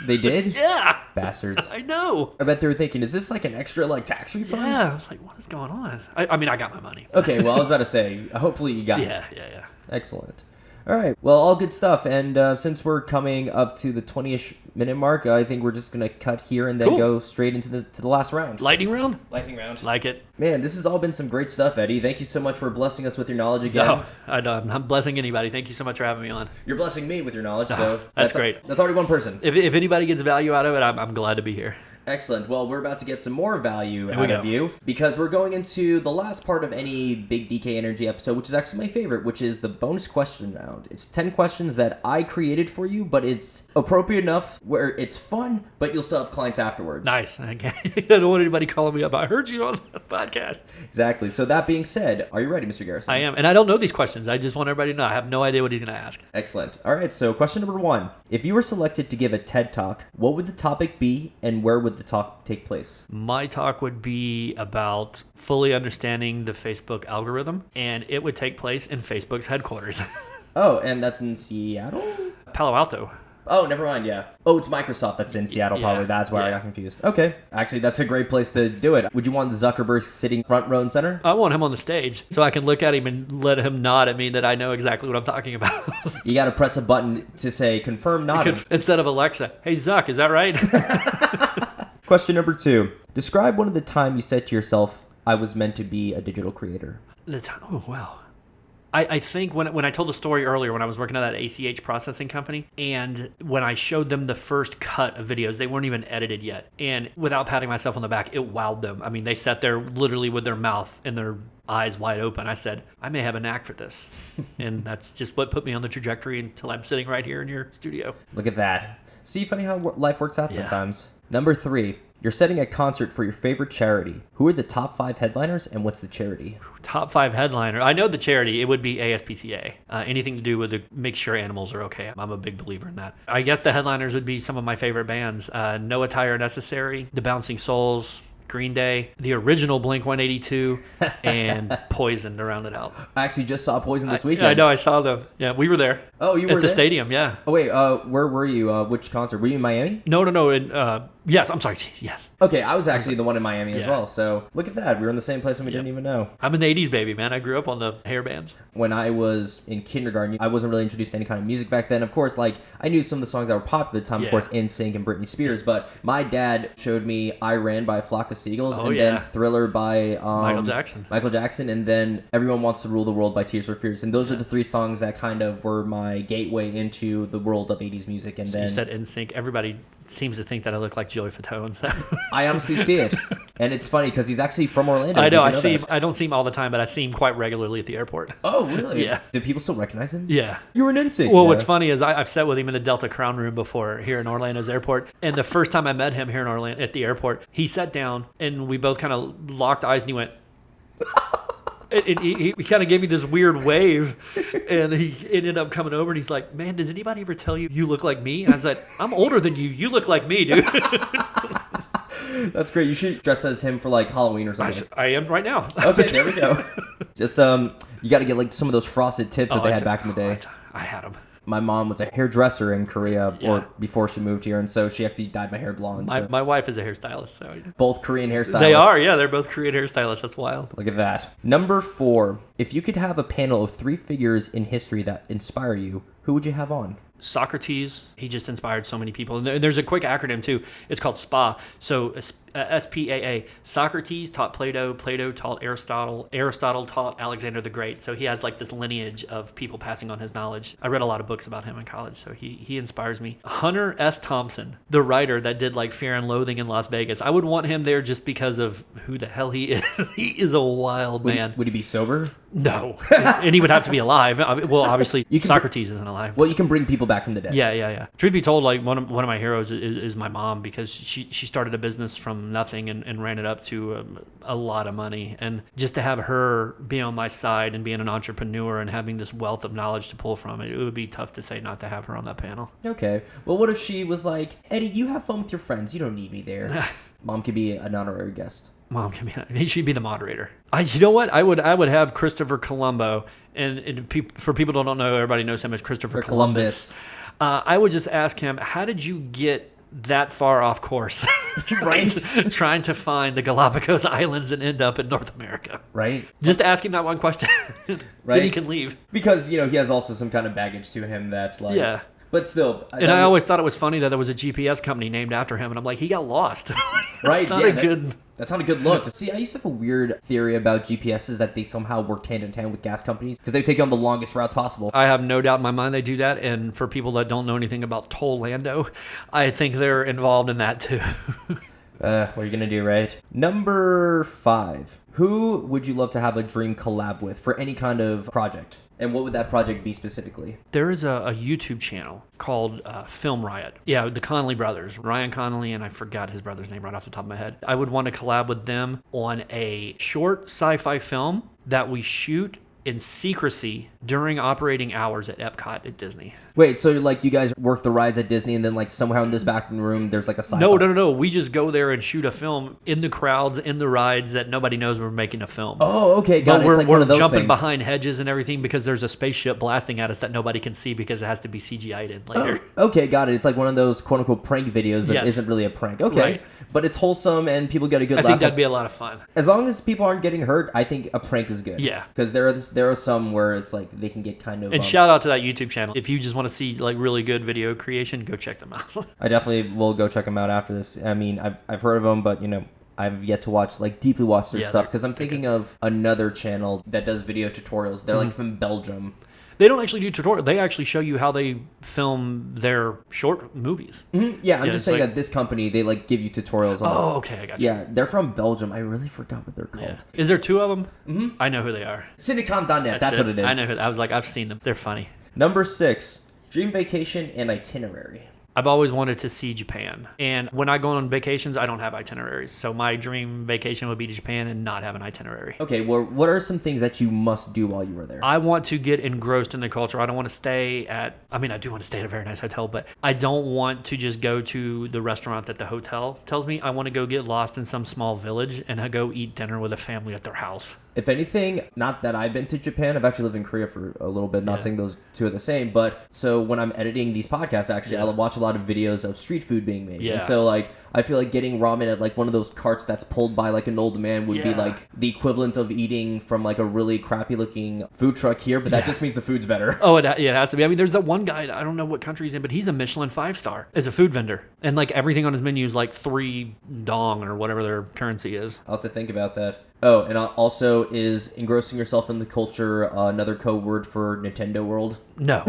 They did? Yeah. Bastards. I know. I bet they were thinking, is this like an extra tax refund? Yeah. I was like, what is going on? I mean, I got my money. Okay, well, I was about to say, hopefully you got it. Yeah. Excellent. All right. Well, all good stuff. And since we're coming up to the 20-ish minute mark, I think we're just going to cut here and then go straight into the last round. Lightning round? Lightning round. Like it. Man, this has all been some great stuff, Eddie. Thank you so much for blessing us with your knowledge again. No, I'm blessing anybody. Thank you so much for having me on. You're blessing me with your knowledge, so that's great. That's already one person. If anybody gets value out of it, I'm glad to be here. Excellent. Well, we're about to get some more value out go. of you because we're going into the last part of any Big DK Energy episode, which is actually my favorite, which is the bonus question round. It's 10 questions that I created for you, but it's appropriate enough where it's fun, but you'll still have clients afterwards. Nice. Okay. I don't want anybody calling me up. I heard you on the podcast. Exactly. So that being said, are you ready, Mr. Garrison? I am. And I don't know these questions. I just want everybody to know. I have no idea what he's going to ask. Excellent. All right. So question number 1. If you were selected to give a TED Talk, what would the topic be and where would the talk take place? My talk would be about fully understanding the Facebook algorithm, and it would take place in Facebook's headquarters. Oh, and that's in Seattle? Palo Alto. Oh, never mind, yeah. Oh, it's Microsoft that's in Seattle, probably. That's why I got confused. Okay. Actually, that's a great place to do it. Would you want Zuckerberg sitting front row and center? I want him on the stage so I can look at him and let him nod at me that I know exactly what I'm talking about. You got to press a button to say confirm nod. Instead of Alexa, hey, Zuck, is that right? Question number 2. Describe one of the time you said to yourself, I was meant to be a digital creator. Oh, wow. I think when I told the story earlier, when I was working at that ACH processing company, and when I showed them the first cut of videos, they weren't even edited yet. And without patting myself on the back, it wowed them. I mean, they sat there literally with their mouth and their eyes wide open. I said, I may have a knack for this. And that's just what put me on the trajectory until I'm sitting right here in your studio. Look at that. See, funny how life works out sometimes. Number 3. You're setting a concert for your favorite charity. Who are the top 5 headliners and what's the charity? Top 5 headliner. I know the charity. It would be ASPCA. Anything to do with the make sure animals are okay. I'm a big believer in that. I guess the headliners would be some of my favorite bands. No Attire Necessary, The Bouncing Souls, Green Day, the original Blink-182, and Poison to round it out. I actually just saw Poison this weekend. I know, I saw them. Yeah, we were there. Oh, you were at the stadium, yeah. Oh, wait, where were you? Which concert? Were you in Miami? No. Yes, I'm sorry. Yes. Okay, I was actually the one in Miami as well. So look at that. We were in the same place and we didn't even know. I'm an 80s baby, man. I grew up on the hair bands. When I was in kindergarten, I wasn't really introduced to any kind of music back then. Of course, like, I knew some of the songs that were popular at the time, of course, NSYNC and Britney Spears. But my dad showed me I Ran by a Flock of Seagulls then Thriller by Michael Jackson. And then Everyone Wants to Rule the World by Tears for Fears. And those are the 3 songs that kind of were my gateway into the world of 80s music. And then you said NSYNC. Everybody seems to think that I look like Joey Fatone. So. I honestly see it. And it's funny because he's actually from Orlando. I know. I see him. I don't see him all the time, but I see him quite regularly at the airport. Oh, really? Yeah. Do people still recognize him? Yeah. You were an NSYNC. Well, what's funny is I've sat with him in the Delta Crown Room before here in Orlando's airport. And the first time I met him here in Orlando at the airport, he sat down and we both kind of locked eyes and he went... He kind of gave me this weird wave, and he ended up coming over, and he's like, man, does anybody ever tell you look like me? And I was like, I'm older than you. You look like me, dude. That's great. You should dress as him for, like, Halloween or something. I am right now. Okay, there we go. Just, you got to get, like, some of those frosted tips that they had back in the day. I had them. My mom was a hairdresser in Korea or before she moved here, and so she actually dyed my hair blonde. My wife is a hairstylist. So. Both Korean hairstylists. They are, yeah. They're both Korean hairstylists. That's wild. Look at that. Number 4. If you could have a panel of 3 figures in history that inspire you, who would you have on? Socrates, he just inspired so many people. And there's a quick acronym too. It's called SPA. So SPAA. Socrates taught Plato, Plato taught Aristotle, Aristotle taught Alexander the Great. So he has like this lineage of people passing on his knowledge. I read a lot of books about him in college, so he inspires me. Hunter S. Thompson, the writer that did like Fear and Loathing in Las Vegas. I would want him there just because of who the hell he is. He is a wild man. Would he be sober? No. And he would have to be alive. Well, obviously, Socrates isn't alive. Well, you can bring people back from the dead. Yeah. Truth be told, like one of my heroes is my mom, because she started a business from nothing and ran it up to a lot of money. And just to have her be on my side and being an entrepreneur and having this wealth of knowledge to pull from, it would be tough to say not to have her on that panel. Okay. Well, what if she was like, Eddie, you have fun with your friends. You don't need me there. Mom could be an honorary guest. Mom can be. She'd be the moderator. You know what? I would have Christopher Colombo, and for people who don't know, everybody knows him as Christopher Columbus. I would just ask him, how did you get that far off course? trying to find the Galapagos Islands and end up in North America. Right. Just ask him that one question. Right. Then he can leave. Because, he has also some kind of baggage to him that, like... Yeah. But still... I always thought it was funny that there was a GPS company named after him, and I'm like, he got lost. Right, That's not a good look. See, I used to have a weird theory about GPSs that they somehow work hand in hand with gas companies because they take you on the longest routes possible. I have no doubt in my mind they do that, and for people that don't know anything about Tollando, I think they're involved in that too. What are you going to do, right? Number 5. Who would you love to have a dream collab with for any kind of project? And what would that project be specifically? There is a YouTube channel called Film Riot. Yeah, the Connolly brothers, Ryan Connolly, and I forgot his brother's name right off the top of my head. I would want to collab with them on a short sci-fi film that we shoot in secrecy during operating hours at Epcot at Disney. Wait, so like you guys work the rides at Disney and then like somehow in this back room there's like a sci-fi? No. We just go there and shoot a film in the crowds, in the rides that nobody knows we're making a film. Oh, okay, got it. It's like we're one of those jumping things. behind hedges and everything because there's a spaceship blasting at us that nobody can see because it has to be CGI'd in later. Oh, okay, got it. It's like one of those quote-unquote prank videos, but Yes. isn't really a prank. Okay, Right. But it's wholesome and people get a good I laugh. think that'd be a lot of fun. As long as people aren't getting hurt, I think a prank is good. Yeah. Because there are some where it's like they can get kind of... And shout out to that YouTube channel. If you just want to see like really good video creation, go check them out. I definitely will go check them out after this. I mean, I've heard of them, but I've yet to deeply watch their stuff because I'm thinking of another channel that does video tutorials. They're like from Belgium. They don't actually do tutorial. They actually show you how they film their short movies. Mm-hmm. Yeah, I'm just it's saying like- that this company, they like give you tutorials on Oh, okay, I got you. Yeah, they're from Belgium. I really forgot what they're called. Yeah. Is there 2 of them? Mm-hmm. I know who they are. Cinecom.net, that's what it is. I know who. I was like, I've seen them. They're funny. Number 6, dream vacation and itinerary. I've always wanted to see Japan. And when I go on vacations, I don't have itineraries. So my dream vacation would be to Japan and not have an itinerary. Okay, well, what are some things that you must do while you were there? I want to get engrossed in the culture. I don't want to stay at, I mean, I do want to stay at a very nice hotel, but I don't want to just go to the restaurant that the hotel tells me. I want to go get lost in some small village and I go eat dinner with a family at their house. If anything, not that I've been to Japan. I've actually lived in Korea for a little bit, not saying those two are the same. But so when I'm editing these podcasts, actually, I'll watch a lot of videos of street food being made. Yeah. And so, like, I feel like getting ramen at, like, one of those carts that's pulled by, like, an old man would be, like, the equivalent of eating from, like, a really crappy-looking food truck here. But that just means the food's better. Oh, it has to be. I mean, there's that one guy, I don't know what country he's in, but he's a Michelin 5-star as a food vendor. And, like, everything on his menu is, like, 3 dong or whatever their currency is. I'll have to think about that. Oh, and also, is engrossing yourself in the culture another code word for Nintendo World? No.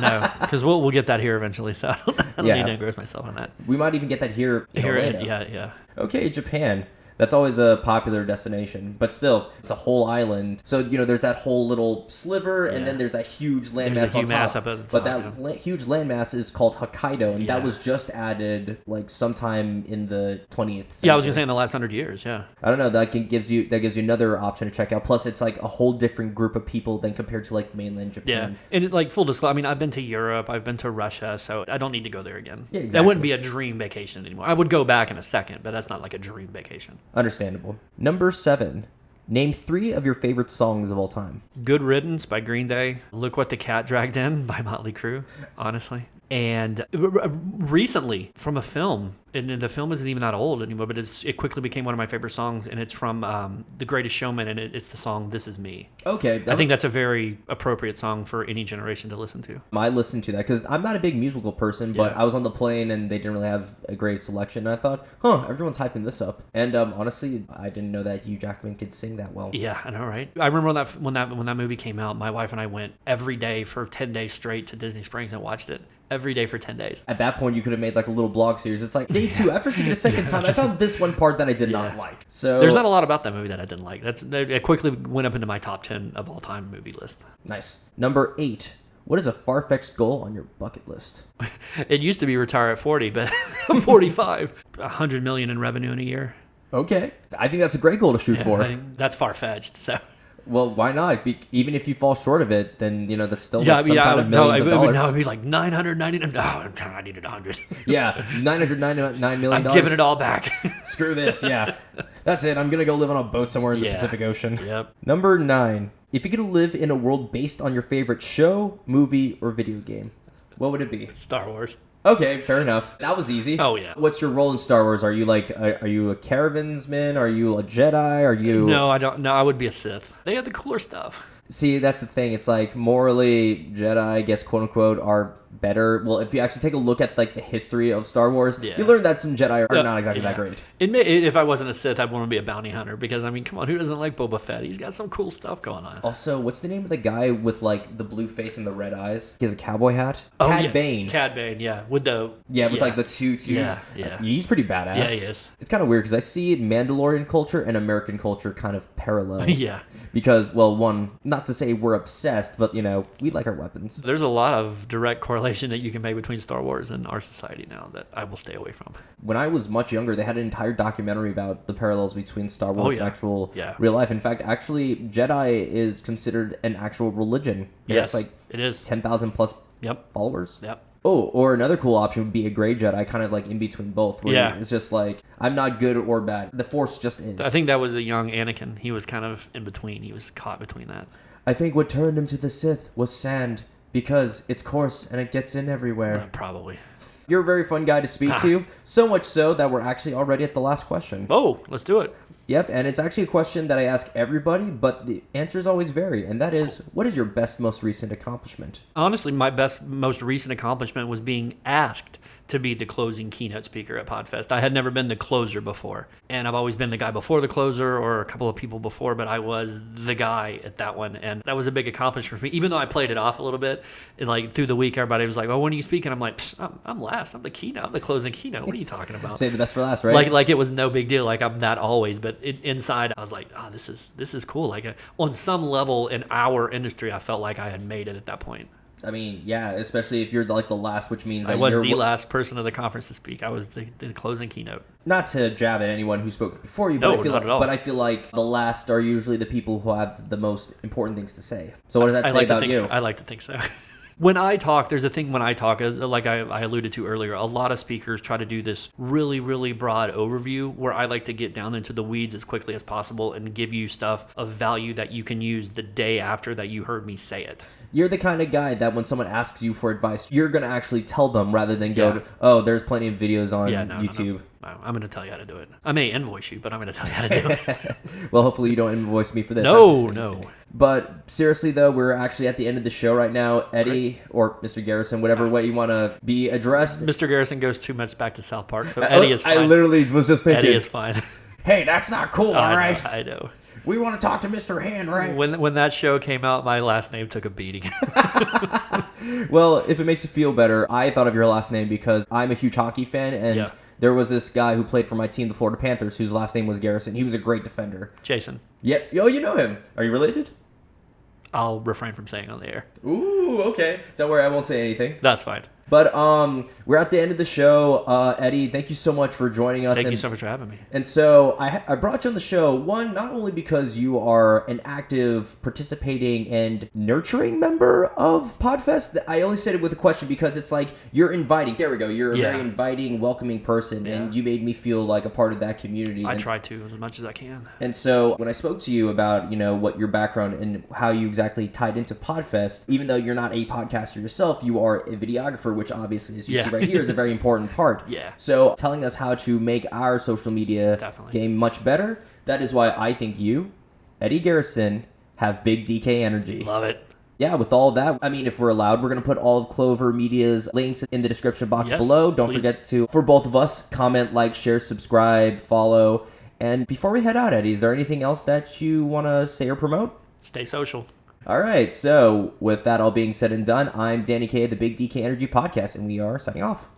No. Because we'll get that here eventually, so I don't need to engross myself in that. We might even get that here in Orlando. Yeah. Okay, Japan. That's always a popular destination, but still, it's a whole island. So, there's that whole little sliver, and then there's that huge landmass There's a on huge top. mass up at the But top, that huge landmass is called Hokkaido, and that was just added, like, sometime in the 20th century. Yeah, I was going to say in the last 100 years, yeah. I don't know, that gives you another option to check out. Plus, it's, like, a whole different group of people than compared to, like, mainland Japan. Yeah, and like full disclosure, I mean, I've been to Europe, I've been to Russia, so I don't need to go there again. Yeah, exactly. That wouldn't be a dream vacation anymore. I would go back in a second, but that's not like a dream vacation. Understandable. Number 7. Name 3 of your favorite songs of all time. Good Riddance by Green Day. Look What the Cat Dragged In by Motley Crue, honestly. And recently, from a film, and the film isn't even that old anymore, but it quickly became one of my favorite songs, and it's from The Greatest Showman, and it's the song This Is Me. Okay. I think that's a very appropriate song for any generation to listen to. I listened to that because I'm not a big musical person, but I was on the plane and they didn't really have a great selection. And I thought, everyone's hyping this up. And honestly, I didn't know that Hugh Jackman could sing that well. Yeah, I know, right? I remember when that movie came out, my wife and I went every day for 10 days straight to Disney Springs and watched it. Every day for 10 days. At that point, you could have made like a little blog series. It's like, day 2, after seeing it a second time, I found this one part that I did not like. So there's not a lot about that movie that I didn't like. It quickly went up into my top 10 of all time movie list. Nice. Number 8. What is a far-fetched goal on your bucket list? It used to be retire at 40, but I'm 45. 100 million in revenue in a year. Okay. I think that's a great goal to shoot for. I think that's far-fetched, so... Well, why not? Even if you fall short of it, then, that's still like some kind of millions of dollars. No, it'd be like 999. No, I needed 100. Yeah, $999 million. I'm giving it all back. Screw this, yeah. That's it. I'm going to go live on a boat somewhere in the Pacific Ocean. Yep. Number 9. If you could live in a world based on your favorite show, movie, or video game, what would it be? Star Wars. Okay, fair enough. That was easy. Oh, yeah. What's your role in Star Wars? Are you like, are you a caravansman? Are you a Jedi? Are you... No, I don't. No, I would be a Sith. They had the cooler stuff. See, that's the thing. It's like, morally, Jedi, I guess, quote-unquote, are better. Well, if you actually take a look at like the history of Star Wars, Yeah. you learn that some Jedi are not exactly Yeah. that great. If I wasn't a Sith, I'd want to be a bounty hunter because, I mean, come on, who doesn't like Boba Fett? He's got some cool stuff going on. Also, what's the name of the guy with like the blue face and the red eyes? He has a cowboy hat. Oh, Cad yeah. Bane. Cad Bane, yeah. With like the two tubes. Yeah. He's pretty badass. Yeah, he is. It's kind of weird because I see Mandalorian culture and American culture kind of parallel. Yeah. Because, well, one, not to say we're obsessed, but, you know, we like our weapons. There's a lot of direct correlation that you can make between Star Wars and our society now that I will stay away from. When I was much younger, they had an entire documentary about the parallels between Star Wars and actual real life. In fact, actually, Jedi is considered an actual religion. Yes, like it is. 10,000 plus followers. Yep. Oh, or another cool option would be a gray Jedi, kind of like in between both. Where it's just like, I'm not good or bad. The Force just is. I think that was a young Anakin. He was kind of in between. He was caught between that. I think what turned him to the Sith was sand, because it's coarse and it gets in everywhere. Probably. You're a very fun guy to speak to, so much so that we're actually already at the last question. Oh, let's do it. Yep, and it's actually a question that I ask everybody, but the answers always vary, and that is, what is your best, most recent accomplishment? Honestly, my best, most recent accomplishment was being asked to be the closing keynote speaker at PodFest. I had never been the closer before, and I've always been the guy before the closer or a couple of people before, but I was the guy at that one, and that was a big accomplishment for me, even though I played it off a little bit. And like through the week, everybody was like, "Oh, when are you speaking?" I'm like, I'm last. I'm the keynote. I'm the closing keynote. What are you talking about? Save the best for last, right? Like it was no big deal. Like I'm that always, but inside I was like, "Oh, this is cool." Like on some level in our industry, I felt like I had made it at that point. I mean, yeah, especially if you're like the last, which means I was the last person of the conference to speak. I was the closing keynote. Not to jab at anyone who spoke before you, but No, not at all. But I feel like the last are usually the people who have the most important things to say. So what does that say about you? I like to think so. When I talk, there's a thing when I talk, like I alluded to earlier, a lot of speakers try to do this really, really broad overview where I like to get down into the weeds as quickly as possible and give you stuff of value that you can use the day after that you heard me say it. You're the kind of guy that when someone asks you for advice, you're going to actually tell them rather than go, oh, there's plenty of videos on YouTube. No, I'm going to tell you how to do it. I may invoice you, but I'm going to tell you how to do it. Well, hopefully you don't invoice me for this. No. But seriously, though, we're actually at the end of the show right now. Eddie, or Mr. Garrison, whatever way you want to be addressed. Mr. Garrison goes too much back to South Park, so Eddie is fine. I literally was just thinking. Eddie is fine. Hey, that's not cool, all right? I know. We want to talk to Mr. Hand, right? When that show came out, my last name took a beating. Well, if it makes you feel better, I thought of your last name because I'm a huge hockey fan, and there was this guy who played for my team, the Florida Panthers, whose last name was Garrison. He was a great defender. Jason. Yep. Oh, you know him. Are you related? I'll refrain from saying on the air. Ooh, okay. Don't worry, I won't say anything. That's fine. But we're at the end of the show. Eddie, thank you so much for joining us. Thank you so much for having me. And so I brought you on the show, one, not only because you are an active, participating, and nurturing member of PodFest. I only said it with a question because it's like you're inviting. There we go. You're a very inviting, welcoming person, and you made me feel like a part of that community. I try to as much as I can. And so when I spoke to you about, what your background and how you exactly tied into PodFest, even though you're not a podcaster yourself, you are a videographer, which obviously, as you see right here, is a very important part. Yeah. So telling us how to make our social media game much better, that is why I think you, Eddie Garrison, have big DK energy. Love it. Yeah, with all that, I mean, if we're allowed, we're going to put all of Clover Media's links in the description box below. Don't forget to, for both of us, comment, like, share, subscribe, follow. And before we head out, Eddie, is there anything else that you want to say or promote? Stay social. All right, so with that all being said and done, I'm Danny K of the Big DK Energy Podcast, and we are signing off.